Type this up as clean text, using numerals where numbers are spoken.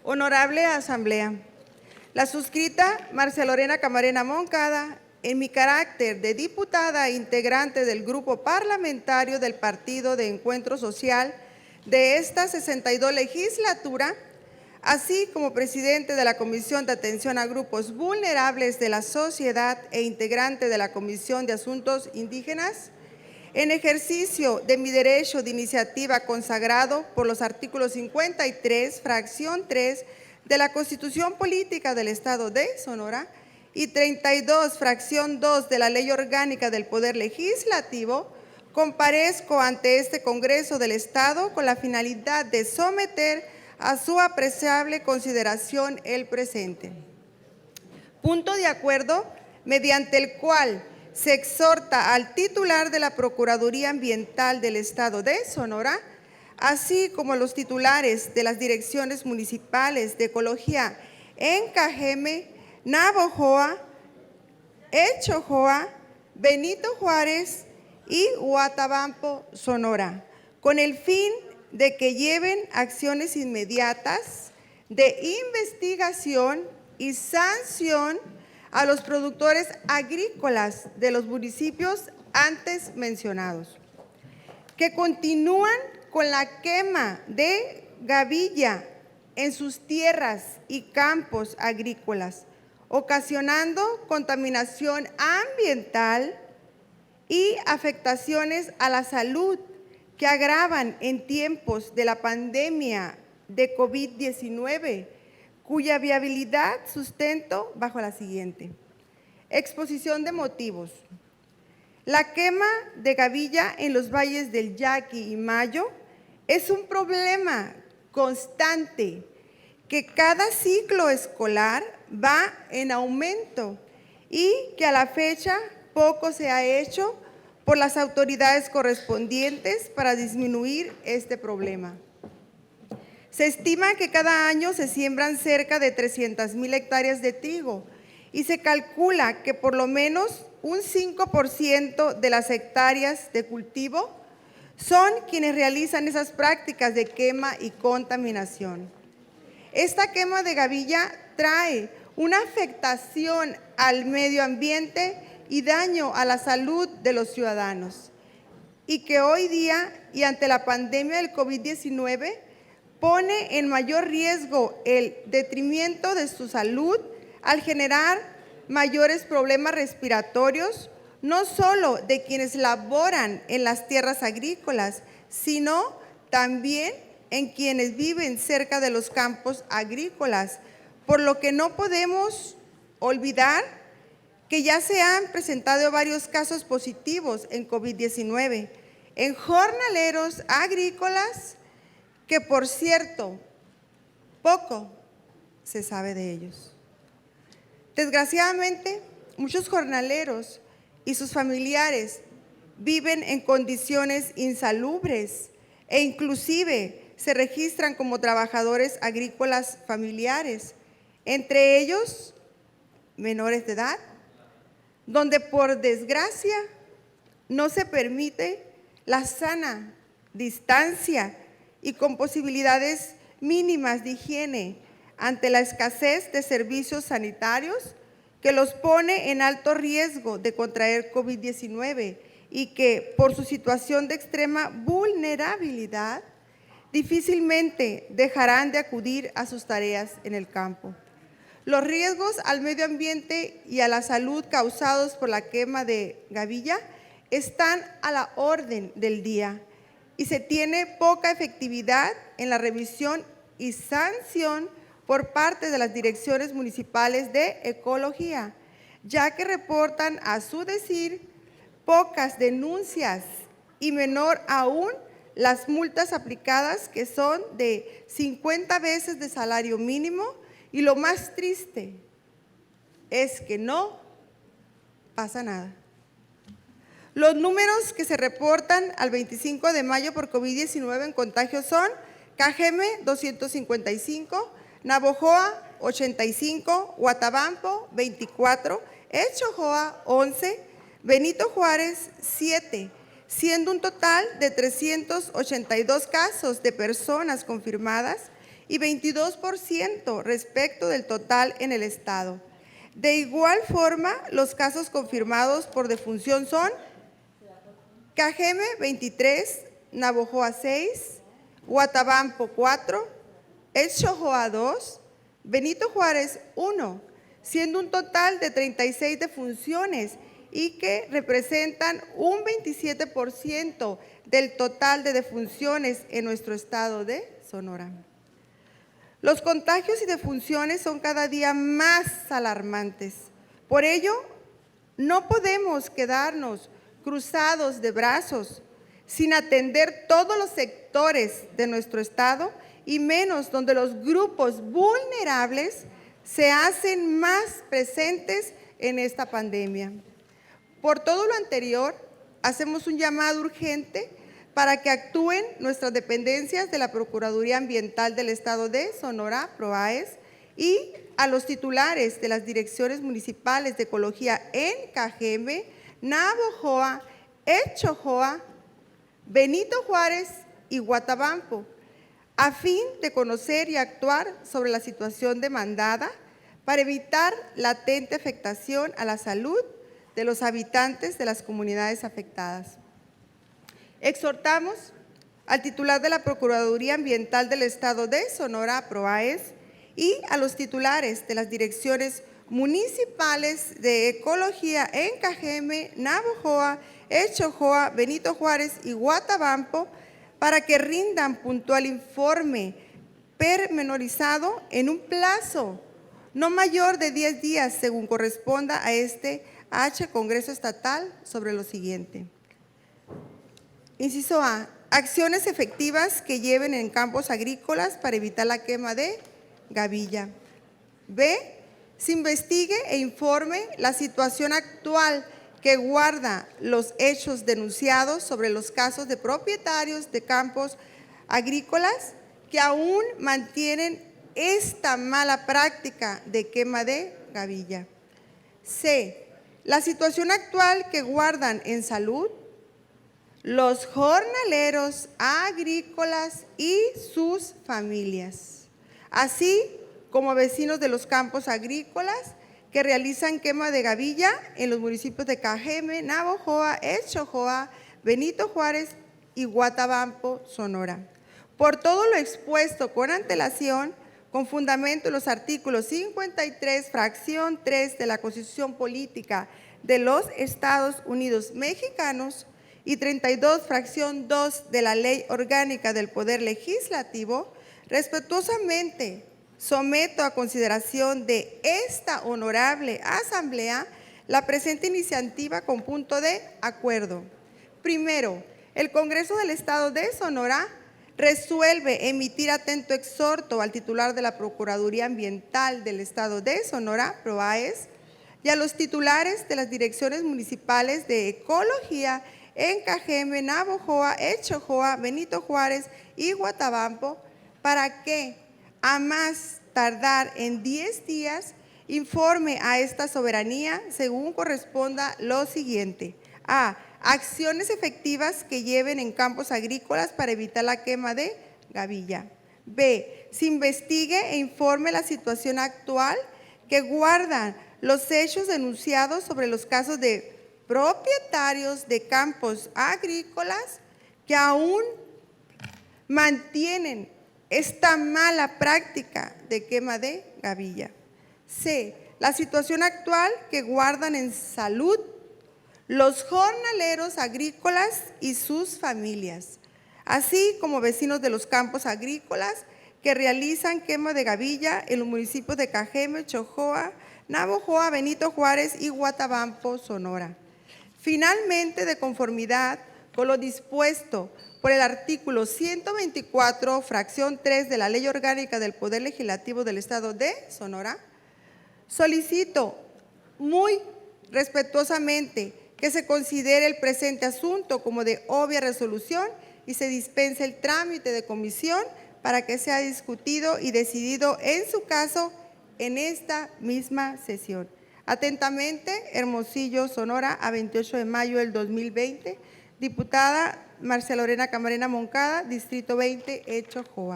Honorable Asamblea, la suscrita Marcia Lorena Camarena Moncada, en mi carácter de diputada integrante del Grupo Parlamentario del Partido de Encuentro Social de esta 62 legislatura, así como presidente de la Comisión de Atención a Grupos Vulnerables de la Sociedad e integrante de la Comisión de Asuntos Indígenas, en ejercicio de mi derecho de iniciativa consagrado por los artículos 53, fracción 3 de la Constitución Política del Estado de Sonora y 32, fracción 2 de la Ley Orgánica del Poder Legislativo, comparezco ante este Congreso del Estado con la finalidad de someter a su apreciable consideración el presente. Punto de acuerdo mediante el cual se exhorta al titular de la Procuraduría Ambiental del Estado de Sonora, así como los titulares de las direcciones municipales de ecología en Cajeme, Navojoa, Echojoa, Benito Juárez y Huatabampo, Sonora, con el fin de que lleven acciones inmediatas de investigación y sanción a los productores agrícolas de los municipios antes mencionados, que continúan con la quema de gavilla en sus tierras y campos agrícolas, ocasionando contaminación ambiental y afectaciones a la salud que agravan en tiempos de la pandemia de COVID-19, cuya viabilidad sustento bajo la siguiente. Exposición de motivos. La quema de gavilla en los valles del Yaqui y Mayo es un problema constante que cada ciclo escolar va en aumento y que a la fecha poco se ha hecho por las autoridades correspondientes para disminuir este problema. Se estima que cada año se siembran cerca de 300,000 hectáreas de trigo y se calcula que por lo menos un 5% de las hectáreas de cultivo son quienes realizan esas prácticas de quema y contaminación. Esta quema de gavilla trae una afectación al medio ambiente y daño a la salud de los ciudadanos, y que hoy día y ante la pandemia del COVID-19 pone en mayor riesgo el detrimento de su salud al generar mayores problemas respiratorios, no solo de quienes laboran en las tierras agrícolas, sino también en quienes viven cerca de los campos agrícolas, por lo que no podemos olvidar que ya se han presentado varios casos positivos en COVID-19 en jornaleros agrícolas, que por cierto, poco se sabe de ellos. Desgraciadamente, muchos jornaleros y sus familiares viven en condiciones insalubres e inclusive se registran como trabajadores agrícolas familiares, entre ellos menores de edad, donde por desgracia no se permite la sana distancia y con posibilidades mínimas de higiene ante la escasez de servicios sanitarios que los pone en alto riesgo de contraer COVID-19 y que por su situación de extrema vulnerabilidad difícilmente dejarán de acudir a sus tareas en el campo. Los riesgos al medio ambiente y a la salud causados por la quema de gavilla están a la orden del día y se tiene poca efectividad en la revisión y sanción por parte de las direcciones municipales de ecología, ya que reportan a su decir pocas denuncias y menor aún las multas aplicadas, que son de 50 veces de salario mínimo, y lo más triste es que no pasa nada. Los números que se reportan al 25 de mayo por COVID-19 en contagios son Cajeme 255, Navojoa 85, Huatabampo 24, Echojoa 11, Benito Juárez 7, siendo un total de 382 casos de personas confirmadas y 22% respecto del total en el estado. De igual forma, los casos confirmados por defunción son Cajeme 23, Navojoa 6, Huatabampo 4, Exojoa 2, Benito Juárez 1, siendo un total de 36 defunciones y que representan un 27% del total de defunciones en nuestro estado de Sonora. Los contagios y defunciones son cada día más alarmantes. Por ello, no podemos quedarnos cruzados de brazos sin atender todos los sectores de nuestro estado y menos donde los grupos vulnerables se hacen más presentes en esta pandemia. Por todo lo anterior, hacemos un llamado urgente para que actúen nuestras dependencias de la Procuraduría Ambiental del Estado de Sonora, PROAES, y a los titulares de las direcciones municipales de ecología en Cajeme, Navojoa, Exojoa, Benito Juárez y Huatabampo, a fin de conocer y actuar sobre la situación demandada para evitar latente afectación a la salud de los habitantes de las comunidades afectadas. Exhortamos al titular de la Procuraduría Ambiental del Estado de Sonora, PROAES, y a los titulares de las direcciones municipales de ecología en Cajeme, Navojoa, Exojoa, Benito Juárez y Huatabampo para que rindan puntual informe pormenorizado en un plazo no mayor de 10 días, según corresponda a este Congreso Estatal, sobre lo siguiente. Inciso A, acciones efectivas que lleven en campos agrícolas para evitar la quema de gavilla. B, se investigue e informe la situación actual que guarda los hechos denunciados sobre los casos de propietarios de campos agrícolas que aún mantienen esta mala práctica de quema de gavilla. C, la situación actual que guardan en salud los jornaleros agrícolas y sus familias, así como vecinos de los campos agrícolas que realizan quema de gavilla en los municipios de Cajeme, Navojoa, Exojoa, Benito Juárez y Huatabampo, Sonora. Por todo lo expuesto con antelación, con fundamento en los artículos 53, fracción 3 de la Constitución Política de los Estados Unidos Mexicanos y 32, fracción 2 de la Ley Orgánica del Poder Legislativo, respetuosamente someto a consideración de esta honorable asamblea la presente iniciativa con punto de acuerdo. Primero, el Congreso del Estado de Sonora resuelve emitir atento exhorto al titular de la Procuraduría Ambiental del Estado de Sonora, PROAES, y a los titulares de las direcciones municipales de ecología en Cajeme, Navojoa, Exojoa, Benito Juárez y Huatabampo, para que, a más tardar en 10 días, informe a esta soberanía según corresponda lo siguiente. A, acciones efectivas que lleven en campos agrícolas para evitar la quema de gavilla. B, se investigue e informe la situación actual que guardan los hechos denunciados sobre los casos de propietarios de campos agrícolas que aún mantienen esta mala práctica de quema de gavilla. C, la situación actual que guardan en salud los jornaleros agrícolas y sus familias, así como vecinos de los campos agrícolas que realizan quema de gavilla en los municipios de Cajeme, Exojoa, Navojoa, Benito Juárez y Huatabampo, Sonora. Finalmente, de conformidad con lo dispuesto por el artículo 124, fracción 3 de la Ley Orgánica del Poder Legislativo del Estado de Sonora, solicito muy respetuosamente que se considere el presente asunto como de obvia resolución y se dispense el trámite de comisión para que sea discutido y decidido en su caso en esta misma sesión. Atentamente, Hermosillo, Sonora, a 28 de mayo del 2020, diputada Marcia Lorena Camarena Moncada, Distrito 20, Exojoa.